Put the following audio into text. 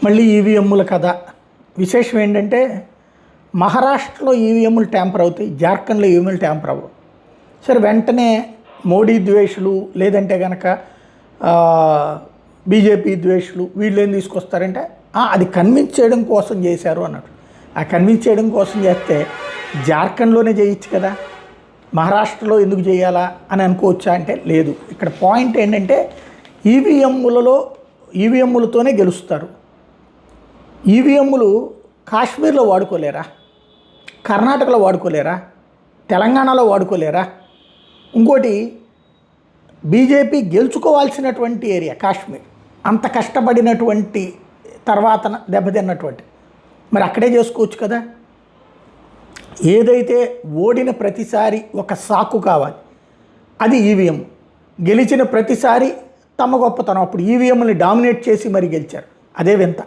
మళ్ళీ ఈవీఎంల కథ. విశేషం ఏంటంటే మహారాష్ట్రలో ఈవీఎంలు ట్యాంపర్ అవుతాయి, జార్ఖండ్లో ఈవీఎంలు ట్యాంపర్ అవ్వవు. సరే, వెంటనే మోడీ ద్వేషులు లేదంటే కనుక బీజేపీ ద్వేషులు వీళ్ళు ఏం తీసుకొస్తారంటే అది కన్విన్స్ చేయడం కోసం చేశారు అన్నట్టు. ఆ కన్విన్స్ చేయడం కోసం చేస్తే జార్ఖండ్లోనే చేయొచ్చు కదా, మహారాష్ట్రలో ఎందుకు చేయాలా అని అనుకోవచ్చా అంటే లేదు. ఇక్కడ పాయింట్ ఏంటంటే ఈవీఎంలతోనే గెలుస్తారు. ఈవీఎంలు కాశ్మీర్లో వాడుకోలేరా, కర్ణాటకలో వాడుకోలేరా, తెలంగాణలో వాడుకోలేరా? ఇంకోటి, బీజేపీ గెలుచుకోవాల్సినటువంటి ఏరియా కాశ్మీర్, అంత కష్టపడినటువంటి తర్వాత దెబ్బతిన్నటువంటి, మరి అక్కడే చేసుకోవచ్చు కదా. ఏదైతే ఓడిన ప్రతిసారి ఒక సాకు కావాలి, అది ఈవీఎం. గెలిచిన ప్రతిసారి తమ గొప్పతనం, అప్పుడు ఈవీఎంని డామినేట్ చేసి మరి గెలిచారు, అదే వింత.